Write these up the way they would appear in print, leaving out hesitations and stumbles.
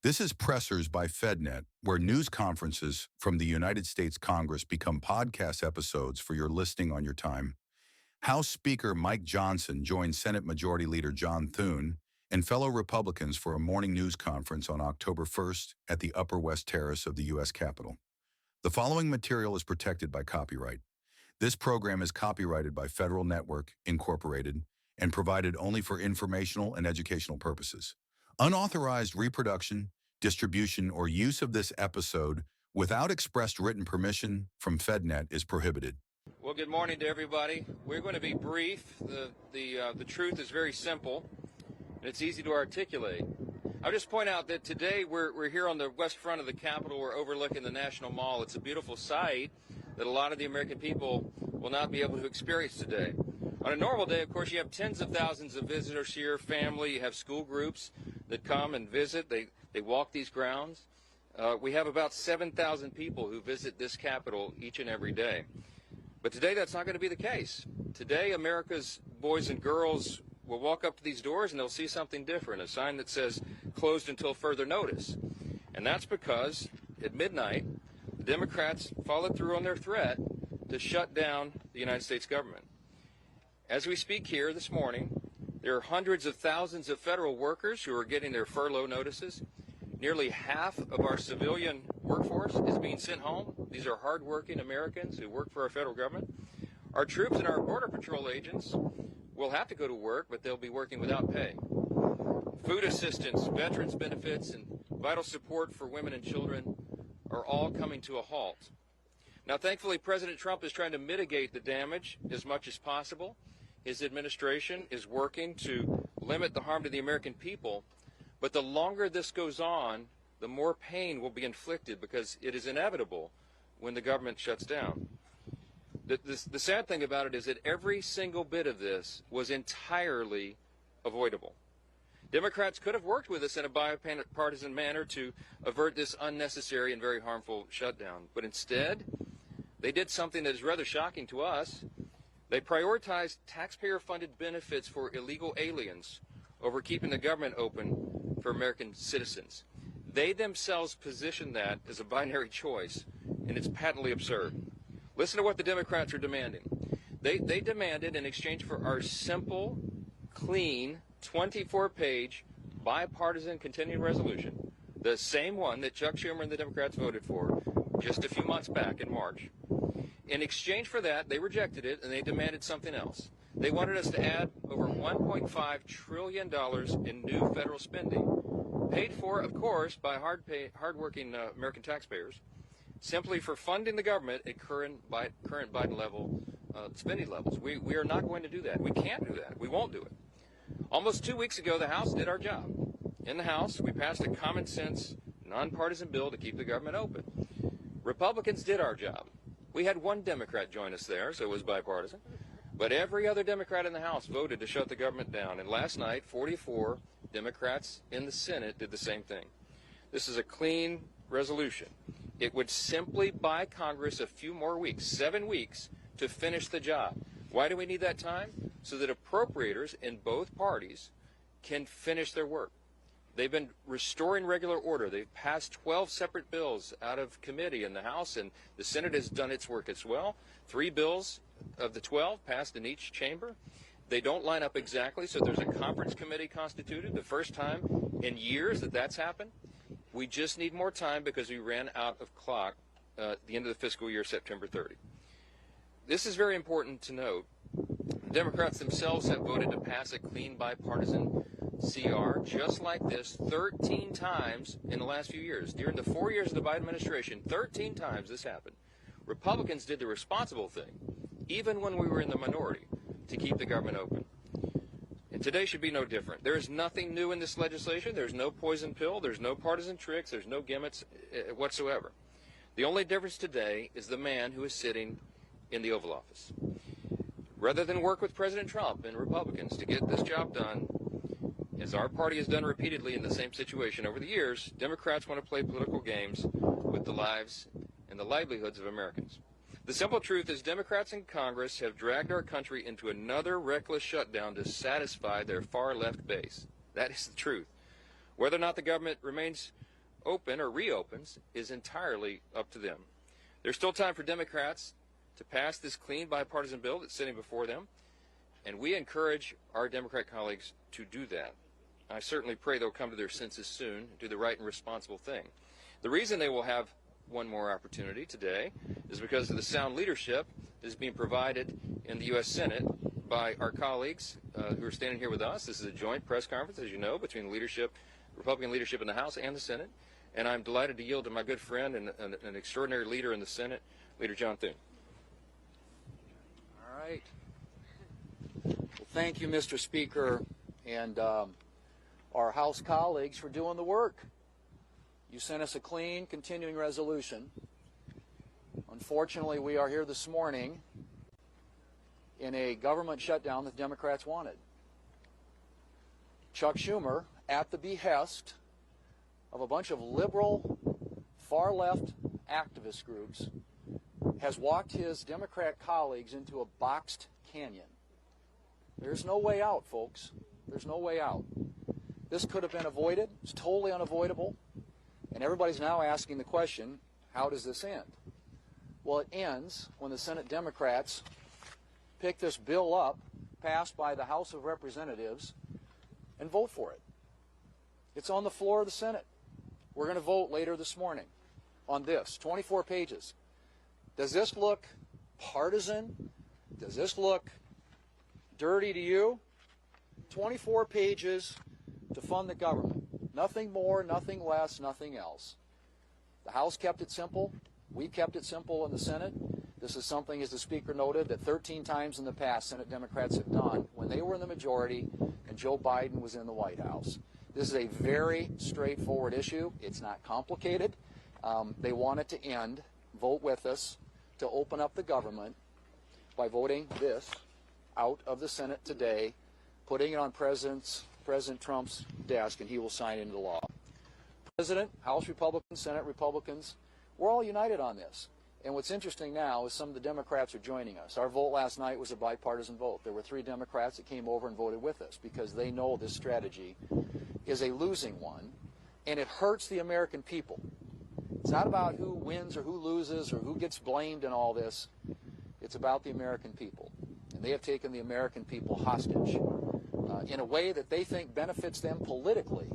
This is Pressers by FedNet, where news conferences from the United States Congress become podcast episodes for your listening on your time. House Speaker Mike Johnson joined Senate Majority Leader John Thune and fellow Republicans for a morning news conference on October 1st at the Upper West Terrace of the U.S. Capitol. The following material is protected by copyright. This program is copyrighted by Federal Network, Incorporated, and provided only for informational and educational purposes. Unauthorized reproduction, distribution, or use of this episode without expressed written permission from FedNet is prohibited. Well, good morning to everybody. We're going to be brief. The truth is very simple, and it's easy to articulate. I'll just point out that today we're here on the west front of the Capitol. We're overlooking the National Mall. It's a beautiful sight that a lot of the American people will not be able to experience today. On a normal day, of course, you have tens of thousands of visitors here, family, you have school groups that come and visit. They walk these grounds. We have about 7,000 people who visit this Capitol each and every day. But today that's not going to be the case. Today America's boys and girls will walk up to these doors and they'll see something different, a sign that says closed until further notice. And that's because at midnight, the Democrats followed through on their threat to shut down the United States government. As we speak here this morning, there are hundreds of thousands of federal workers who are getting their furlough notices. Nearly half of our civilian workforce is being sent home. These are hardworking Americans who work for our federal government. Our troops and our Border Patrol agents will have to go to work, but they'll be working without pay. Food assistance, veterans benefits, and vital support for women and children are all coming to a halt. Now, thankfully, President Trump is trying to mitigate the damage as much as possible. His administration is working to limit the harm to the American people. But the longer this goes on, the more pain will be inflicted because it is inevitable when the government shuts down. The sad thing about it is that every single bit of this was entirely avoidable. Democrats could have worked with us in a bipartisan manner to avert this unnecessary and very harmful shutdown. But instead, they did something that is rather shocking to us. They prioritized taxpayer-funded benefits for illegal aliens over keeping the government open for American citizens. They themselves position that as a binary choice, and it's patently absurd. Listen to what the Democrats are demanding. They demanded, in exchange for our simple, clean, 24-page bipartisan continuing resolution, the same one that Chuck Schumer and the Democrats voted for just a few months back in March. In exchange for that, they rejected it, and they demanded something else. They wanted us to add over $1.5 trillion in new federal spending, paid for, of course, by hardworking American taxpayers, simply for funding the government at current Biden level spending levels. We are not going to do that. We can't do that. We won't do it. Almost 2 weeks ago, the House did our job. In the House, we passed a common-sense, nonpartisan bill to keep the government open. Republicans did our job. We had one Democrat join us there, so it was bipartisan. But every other Democrat in the House voted to shut the government down. And last night, 44 Democrats in the Senate did the same thing. This is a clean resolution. It would simply buy Congress a few more weeks, 7 weeks, to finish the job. Why do we need that time? So that appropriators in both parties can finish their work. They've been restoring regular order. They've passed 12 separate bills out of committee in the House, and the Senate has done its work as well. 3 bills of the 12 passed in each chamber. They don't line up exactly, so there's a conference committee constituted, the first time in years that that's happened. We just need more time because we ran out of clock at the end of the fiscal year, September 30. This is very important to note. Democrats themselves have voted to pass a clean bipartisan CR just like this 13 times in the last few years. During the 4 years of the Biden administration, 13 times this happened. Republicans did the responsible thing, even when we were in the minority, to keep the government open. And today should be no different. There is nothing new in this legislation. There's no poison pill. There's no partisan tricks. There's no gimmicks whatsoever. The only difference today is the man who is sitting in the Oval Office. Rather than work with President Trump and Republicans to get this job done, as our party has done repeatedly in the same situation over the years, Democrats want to play political games with the lives and the livelihoods of Americans. The simple truth is Democrats in Congress have dragged our country into another reckless shutdown to satisfy their far-left base. That is the truth. Whether or not the government remains open or reopens is entirely up to them. There's still time for Democrats to pass this clean bipartisan bill that's sitting before them, and we encourage our Democrat colleagues to do that. I certainly pray they'll come to their senses soon and do the right and responsible thing. The reason they will have one more opportunity today is because of the sound leadership that is being provided in the U.S. Senate by our colleagues who are standing here with us. This is a joint press conference, as you know, between the Republican leadership in the House and the Senate, and I'm delighted to yield to my good friend and an extraordinary leader in the Senate, Leader John Thune. All right. Well, thank you, Mr. Speaker, and our House colleagues for doing the work. You sent us a clean, continuing resolution. Unfortunately, we are here this morning in a government shutdown that Democrats wanted. Chuck Schumer, at the behest of a bunch of liberal, far-left activist groups, has walked his Democrat colleagues into a boxed canyon. There's no way out, folks. There's no way out. This could have been avoided. It's totally unavoidable. And everybody's now asking the question, how does this end? Well, it ends when the Senate Democrats pick this bill up, passed by the House of Representatives, and vote for it. It's on the floor of the Senate. We're going to vote later this morning on this, 24 pages. Does this look partisan? Does this look dirty to you? 24 pages to fund the government. Nothing more, nothing less, nothing else. The House kept it simple. We kept it simple in the Senate. This is something, as the Speaker noted, that 13 times in the past Senate Democrats have done when they were in the majority and Joe Biden was in the White House. This is a very straightforward issue. It's not complicated. They want it to end. Vote with us to open up the government by voting this out of the Senate today, putting it on President Trump's desk, and he will sign into law. President, House Republicans, Senate Republicans, we're all united on this. And what's interesting now is some of the Democrats are joining us. Our vote last night was a bipartisan vote. There were 3 Democrats that came over and voted with us because they know this strategy is a losing one, and it hurts the American people. It's not about who wins or who loses or who gets blamed in all this. It's about the American people. And they have taken the American people hostage in a way that they think benefits them politically,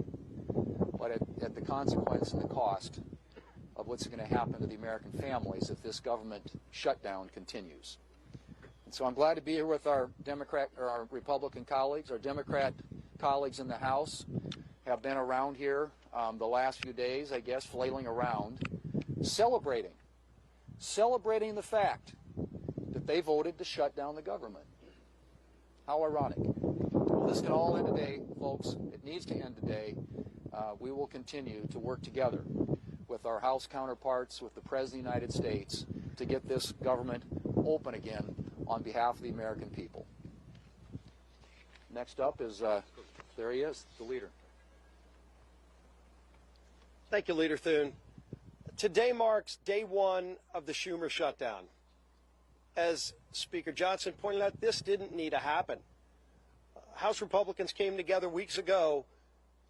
but at the consequence and the cost of what's going to happen to the American families if this government shutdown continues. And so I'm glad to be here with our Republican colleagues. Our Democrat colleagues in the House have been around here the last few days, I guess, flailing around, celebrating the fact that they voted to shut down the government. How ironic. Well, this can all end today, folks. It needs to end today. We will continue to work together with our House counterparts, with the President of the United States, to get this government open again on behalf of the American people. Next up is, there he is, the leader. Thank you, Leader Thune. Today marks day 1 of the Schumer shutdown. As Speaker Johnson pointed out, this didn't need to happen. House Republicans came together weeks ago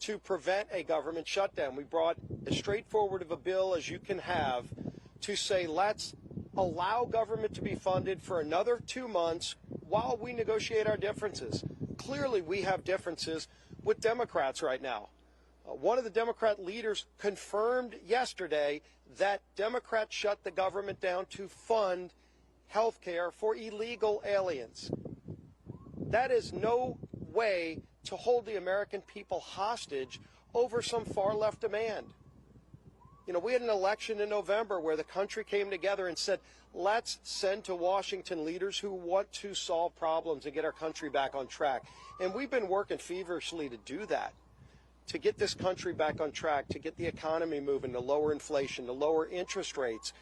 to prevent a government shutdown. We brought as straightforward of a bill as you can have to say, let's allow government to be funded for another 2 months while we negotiate our differences. Clearly, we have differences with Democrats right now. One of the Democrat leaders confirmed yesterday that Democrats shut the government down to fund health care for illegal aliens. That is no way to hold the American people hostage over some far-left demand. You know, we had an election in November where the country came together and said, let's send to Washington leaders who want to solve problems and get our country back on track. And we've been working feverishly to do that, to get this country back on track, to get the economy moving, to lower inflation, to lower interest rates.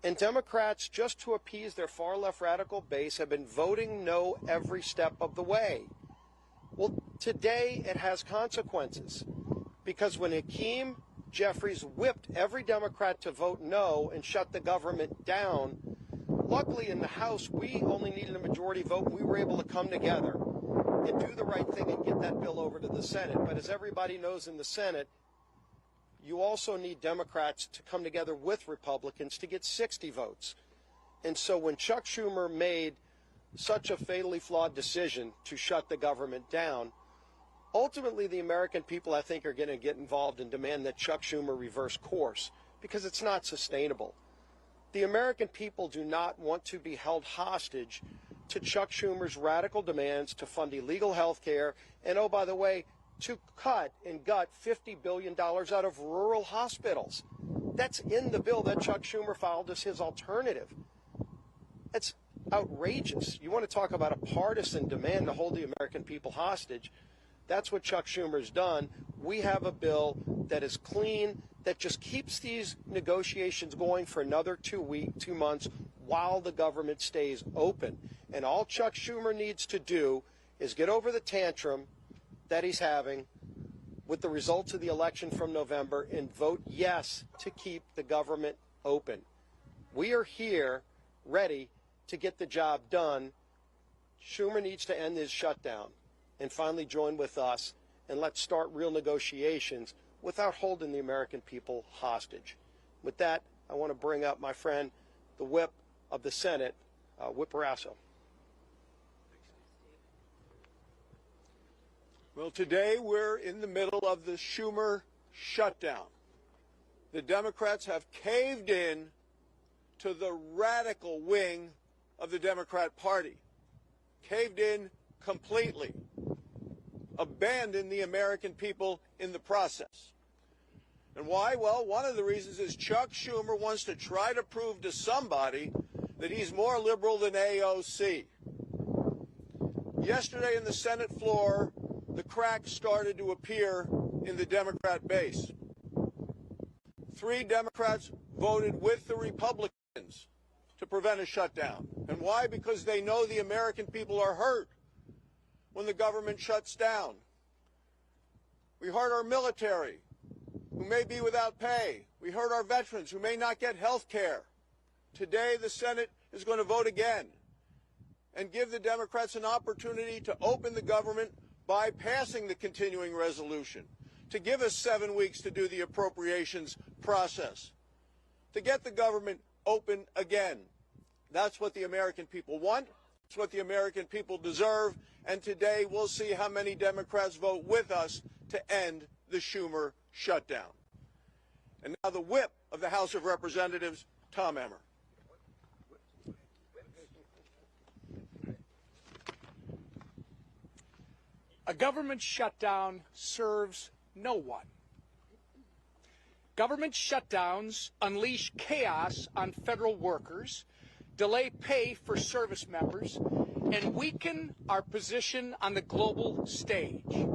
And Democrats, just to appease their far-left radical base, have been voting no every step of the way. Well, today it has consequences, because when Hakeem Jeffries whipped every Democrat to vote no and shut the government down, luckily in the House we only needed a majority vote. We were able to come together and do the right thing and get that bill over to the Senate. But as everybody knows in the Senate, you also need Democrats to come together with Republicans to get 60 votes. And so when Chuck Schumer made such a fatally flawed decision to shut the government down, ultimately the American people, I think, are going to get involved and demand that Chuck Schumer reverse course, because it's not sustainable. The American people do not want to be held hostage to Chuck Schumer's radical demands to fund illegal health care and, oh, by the way, to cut and gut $50 billion out of rural hospitals. That's in the bill that Chuck Schumer filed as his alternative. That's outrageous. You want to talk about a partisan demand to hold the American people hostage? That's what Chuck Schumer's done. We have a bill that is clean, that just keeps these negotiations going for another 2 months while the government stays open. And all Chuck Schumer needs to do is get over the tantrum that he's having with the results of the election from November and vote yes to keep the government open. We are here ready to get the job done. Schumer needs to end his shutdown and finally join with us, and let's start real negotiations without holding the American people hostage. With that, I want to bring up my friend, the whip of the Senate, Whip Barrasso. Well, today we're in the middle of the Schumer shutdown. The Democrats have caved in to the radical wing of the Democrat Party, caved in completely, abandoned the American people in the process. And why? Well, one of the reasons is Chuck Schumer wants to try to prove to somebody that he's more liberal than AOC. Yesterday in the Senate floor, the cracks started to appear in the Democrat base. 3 Democrats voted with the Republicans to prevent a shutdown. And why? Because they know the American people are hurt when the government shuts down. We hurt our military, who may be without pay. We hurt our veterans, who may not get health care. Today, the Senate is going to vote again and give the Democrats an opportunity to open the government by passing the continuing resolution, to give us 7 weeks to do the appropriations process, to get the government open again. That's what the American people want. It's what the American people deserve. And today we'll see how many Democrats vote with us to end the Schumer shutdown. And now the whip of the House of Representatives, Tom Emmer. A government shutdown serves no one. Government shutdowns unleash chaos on federal workers, delay pay for service members, and weaken our position on the global stage.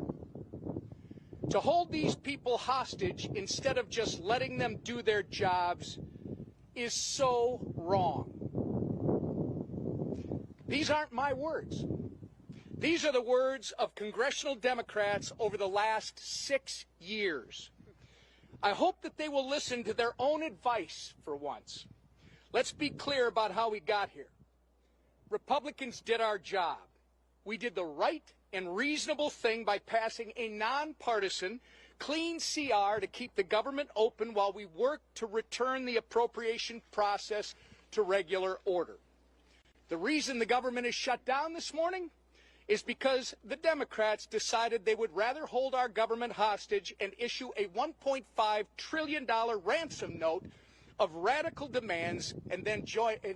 To hold these people hostage instead of just letting them do their jobs is so wrong. These aren't my words. These are the words of congressional Democrats over the last 6 years. I hope that they will listen to their own advice for once. Let's be clear about how we got here. Republicans did our job. We did the right and reasonable thing by passing a nonpartisan, clean CR to keep the government open while we work to return the appropriation process to regular order. The reason the government is shut down this morning is because the Democrats decided they would rather hold our government hostage and issue a $1.5 trillion ransom note of radical demands and then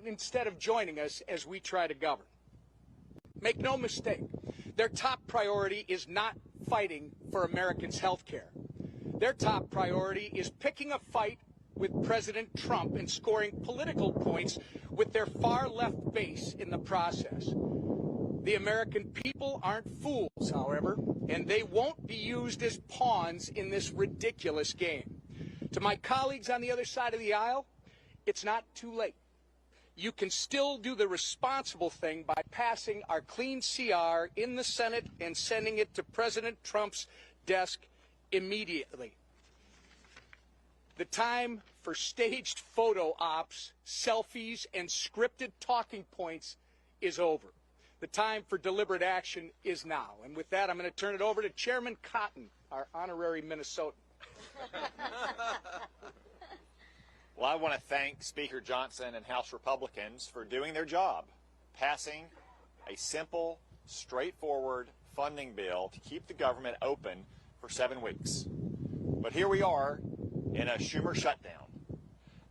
instead of joining us as we try to govern. Make no mistake, their top priority is not fighting for Americans' health care. Their top priority is picking a fight with President Trump and scoring political points with their far-left base in the process. The American people aren't fools, however, and they won't be used as pawns in this ridiculous game. To my colleagues on the other side of the aisle, it's not too late. You can still do the responsible thing by passing our clean CR in the Senate and sending it to President Trump's desk immediately. The time for staged photo ops, selfies, and scripted talking points is over. The time for deliberate action is now. And with that, I'm going to turn it over to Chairman Cotton, our honorary Minnesotan. Well, I want to thank Speaker Johnson and House Republicans for doing their job, passing a simple, straightforward funding bill to keep the government open for 7 weeks. But here we are in a Schumer shutdown.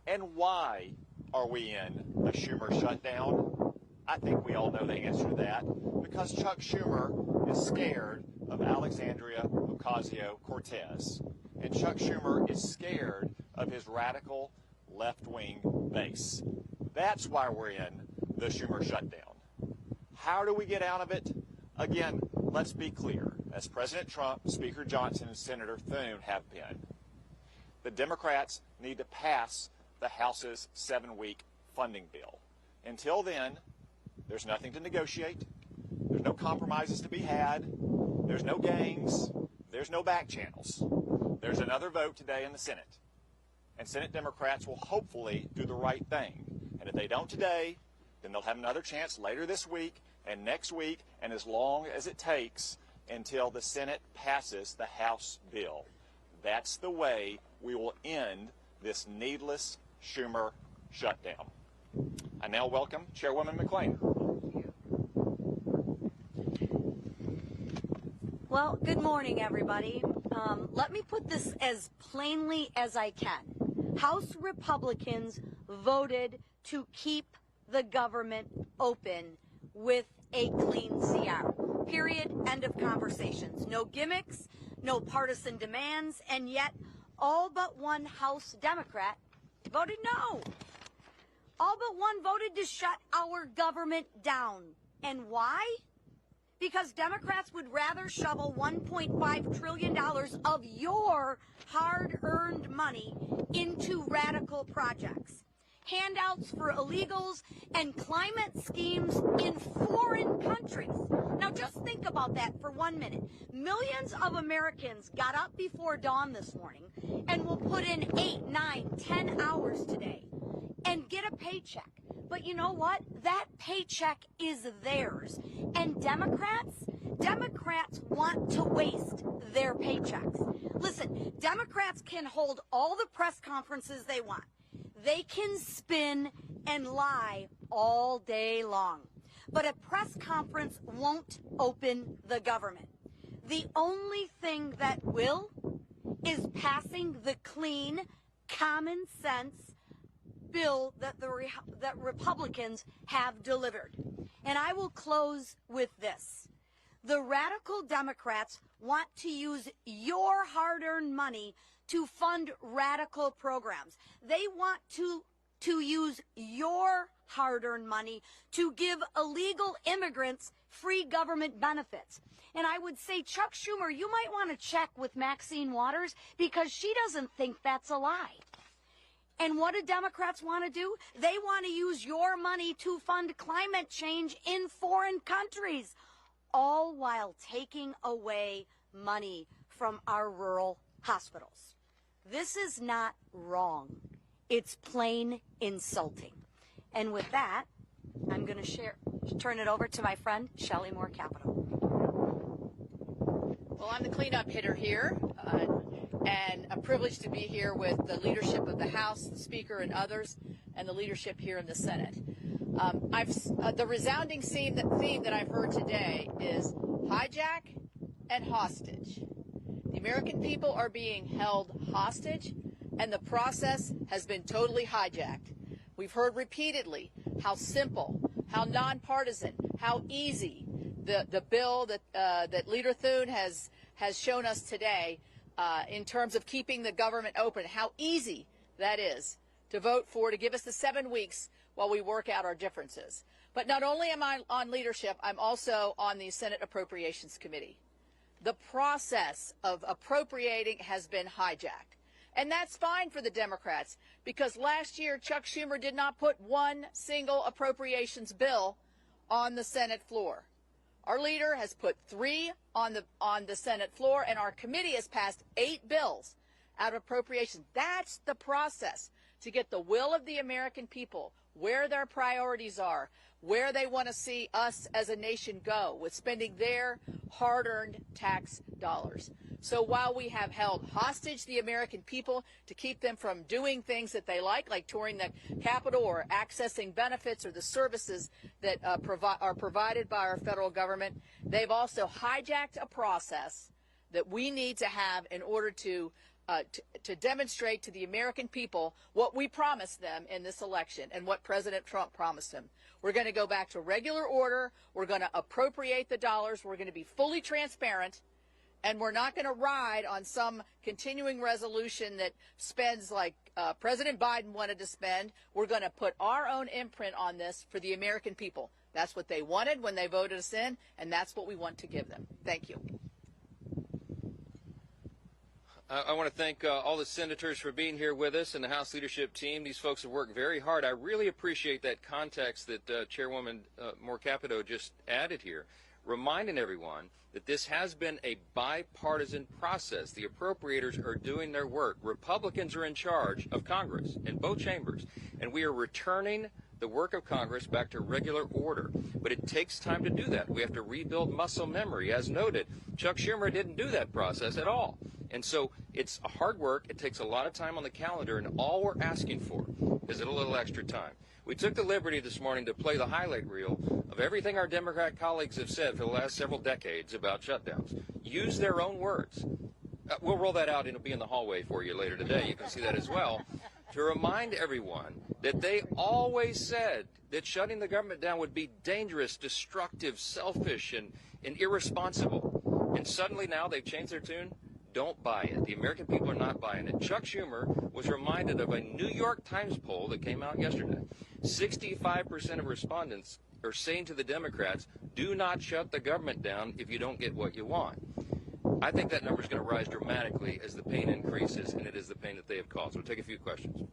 And why are we in a Schumer shutdown? I think we all know the answer to that. Because Chuck Schumer is scared of Alexandria Ocasio-Cortez. And Chuck Schumer is scared of his radical left-wing base. That's why we're in the Schumer shutdown. How do we get out of it? Again, let's be clear. As President Trump, Speaker Johnson, and Senator Thune have been, the Democrats need to pass the House's 7-week funding bill. Until then, there's nothing to negotiate. There's no compromises to be had. There's no games. There's no back channels. There's another vote today in the Senate. And Senate Democrats will hopefully do the right thing. And if they don't today, then they'll have another chance later this week and next week and as long as it takes until the Senate passes the House bill. That's the way we will end this needless Schumer shutdown. I now welcome Chairwoman McClain. Well, good morning, everybody. Let me put this as plainly as I can. House Republicans voted to keep the government open with a clean CR. Period. End of conversations. No gimmicks, no partisan demands, and yet all but one House Democrat voted no. All but one voted to shut our government down. And why? Because Democrats would rather shovel $1.5 trillion of your hard-earned money into radical projects, handouts for illegals, and climate schemes in foreign countries. Now just think about that for 1 minute. Millions of Americans got up before dawn this morning and will put in 8, 9, 10 hours today and get a paycheck. But you know what? That paycheck is theirs. And Democrats want to waste their paychecks. Listen, Democrats can hold all the press conferences they want. They can spin and lie all day long. But a press conference won't open the government. The only thing that will is passing the clean, common sense bill that that Republicans have delivered. And I will close with this. The radical Democrats want to use your hard-earned money to fund radical programs. They want to use your hard-earned money to give illegal immigrants free government benefits. And I would say, Chuck Schumer, you might want to check with Maxine Waters because she doesn't think that's a lie. And what do Democrats want to do? They want to use your money to fund climate change in foreign countries, all while taking away money from our rural hospitals. This is not wrong. It's plain insulting. And with that, I'm going to turn it over to my friend, Shelley Moore Capital. Well, I'm the cleanup hitter here, and a privilege to be here with the leadership of the House, the Speaker, and others, and the leadership here in the Senate. The resounding theme that I've heard today is hijack and hostage. The American people are being held hostage, and the process has been totally hijacked. We've heard repeatedly how simple, how nonpartisan, how easy the bill that Leader Thune has shown us today in terms of keeping the government open, how easy that is to vote for, to give us the 7 weeks while we work out our differences. But not only am I on leadership, I'm also on the Senate Appropriations Committee. The process of appropriating has been hijacked. And that's fine for the Democrats, because last year Chuck Schumer did not put one single appropriations bill on the Senate floor. Our leader has put 3 on the Senate floor, and our committee has passed 8 bills out of appropriations. That's the process to get the will of the American people where their priorities are, where they want to see us as a nation go with spending their hard-earned tax dollars. So while we have held hostage the American people to keep them from doing things that they like touring the Capitol or accessing benefits or the services that are provided by our federal government, they've also hijacked a process that we need to have in order to demonstrate to the American people what we promised them in this election and what President Trump promised them. We're going to go back to regular order. We're going to appropriate the dollars. We're going to be fully transparent. And we're not going to ride on some continuing resolution that spends like President Biden wanted to spend. We're going to put our own imprint on this for the American people. That's what they wanted when they voted us in, and that's what we want to give them. Thank you. I want to thank all the senators for being here with us and the House leadership team. These folks have worked very hard. I really appreciate that context that Chairwoman Moore Capito just added here, reminding everyone that this has been a bipartisan process. The appropriators are doing their work. Republicans are in charge of Congress in both chambers, and we are returning the work of Congress back to regular order. But it takes time to do that. We have to rebuild muscle memory. As noted, Chuck Schumer didn't do that process at all. And so it's hard work. It takes a lot of time on the calendar, and all we're asking for is a little extra time. We took the liberty this morning to play the highlight reel of everything our Democrat colleagues have said for the last several decades about shutdowns. Use their own words. We'll roll that out, and it'll be in the hallway for you later today. You can see that as well. To remind everyone that they always said that shutting the government down would be dangerous, destructive, selfish, and irresponsible. And suddenly now they've changed their tune. Don't buy it. The American people are not buying it. Chuck Schumer was reminded of a New York Times poll that came out yesterday. 65% of respondents are saying to the Democrats, do not shut the government down if you don't get what you want. I think that number is going to rise dramatically as the pain increases, and it is the pain that they have caused. We'll take a few questions.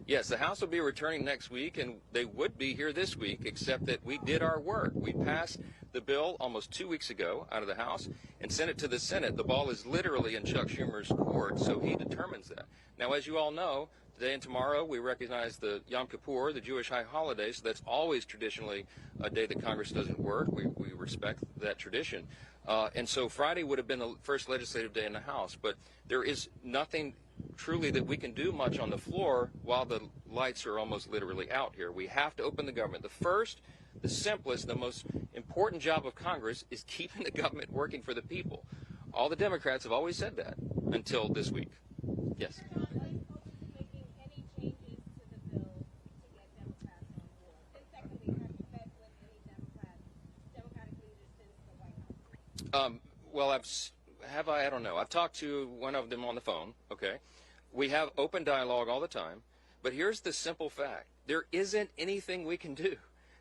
Yes, the House will be returning next week, and they would be here this week, except that we did our work. We passed the bill almost 2 weeks ago out of the House and sent it to the Senate. The ball is literally in Chuck Schumer's court, so he determines that. Now, as you all know, today and tomorrow we recognize the Yom Kippur, the Jewish high holiday, so that's always traditionally a day that Congress doesn't work. We respect that tradition. And so Friday would have been the first legislative day in the House, but there is nothing truly that we can do much on the floor while the lights are almost literally out here. We have to open the government. The first, the simplest, the most important job of Congress is keeping the government working for the people. All the Democrats have always said that until this week. Yes. Well, I don't know. I've talked to one of them on the phone, okay? We have open dialogue all the time, but here's the simple fact. There isn't anything we can do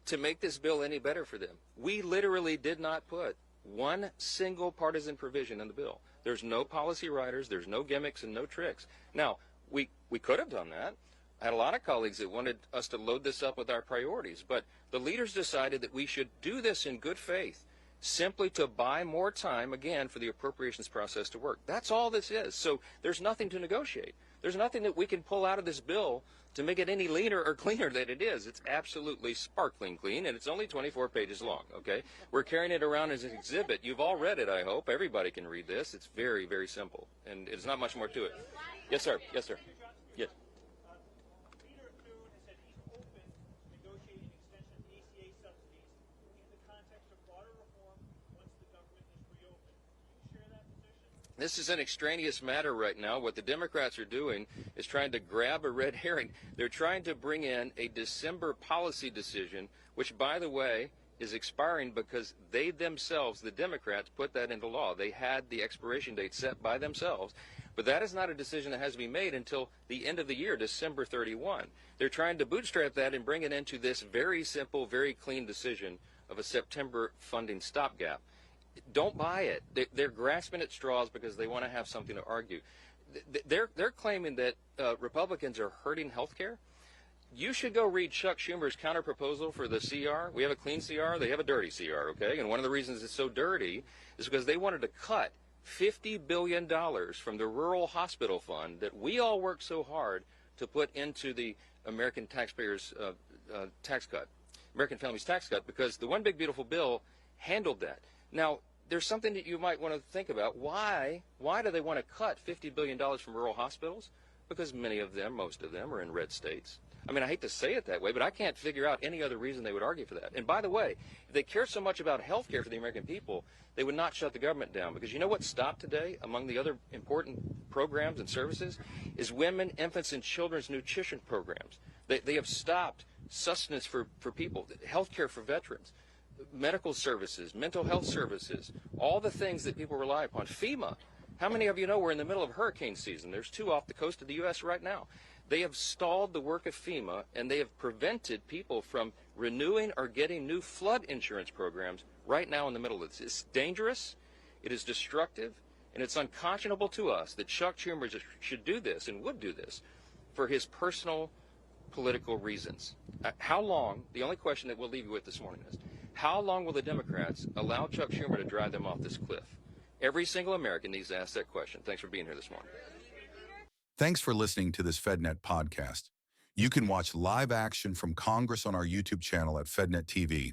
to make this bill any better for them. We literally did not put one single partisan provision in the bill. There's no policy writers, there's no gimmicks and no tricks. Now, we could have done that. I had a lot of colleagues that wanted us to load this up with our priorities, but the leaders decided that we should do this in good faith, simply to buy more time, again, for the appropriations process to work. That's all this is. So there's nothing to negotiate. There's nothing that we can pull out of this bill to make it any leaner or cleaner than it is. It's absolutely sparkling clean, and it's only 24 pages long, okay? We're carrying it around as an exhibit. You've all read it, I hope. Everybody can read this. It's very, very simple, and it's not much more to it. Yes, sir. Yes, sir. Yes. Leader Thune has said he's open to negotiating extension of ACA subsidies in the context of broader reform once the government is reopened. Do you share that position? This is an extraneous matter right now. What the Democrats are doing is trying to grab a red herring. They're trying to bring in a December policy decision, which, by the way, is expiring because they themselves, the Democrats, put that into law. They had the expiration date set by themselves. But that is not a decision that has to be made until the end of the year, December 31. They're trying to bootstrap that and bring it into this very simple, very clean decision of a September funding stopgap. Don't buy it. They're grasping at straws because they want to have something to argue. They're claiming that Republicans are hurting health care. You should go read Chuck Schumer's counterproposal for the CR. We have a clean CR. They have a dirty CR, okay? And one of the reasons it's so dirty is because they wanted to cut $50 billion from the Rural Hospital Fund that we all work so hard to put into the American taxpayers' tax cut, American families' tax cut, because the One Big Beautiful Bill handled that. Now, there's something that you might want to think about. Why do they want to cut $50 billion from rural hospitals? Because many of them, most of them, are in red states. I mean, I hate to say it that way, but I can't figure out any other reason they would argue for that. And by the way, if they care so much about health care for the American people, they would not shut the government down. Because you know what stopped today, among the other important programs and services, is women, infants, and children's nutrition programs. They have stopped sustenance for people, health care for veterans, medical services, mental health services, all the things that people rely upon. FEMA. How many of you know we're in the middle of hurricane season? There's 2 off the coast of the U.S. right now. They have stalled the work of FEMA, and they have prevented people from renewing or getting new flood insurance programs right now in the middle of this. It's dangerous, it is destructive, and it's unconscionable to us that Chuck Schumer should do this and would do this for his personal political reasons. How long, the only question that we'll leave you with this morning is, how long will the Democrats allow Chuck Schumer to drive them off this cliff? Every single American needs to ask that question. Thanks for being here this morning. Thanks for listening to this FedNet podcast. You can watch live action from Congress on our YouTube channel at FedNet TV,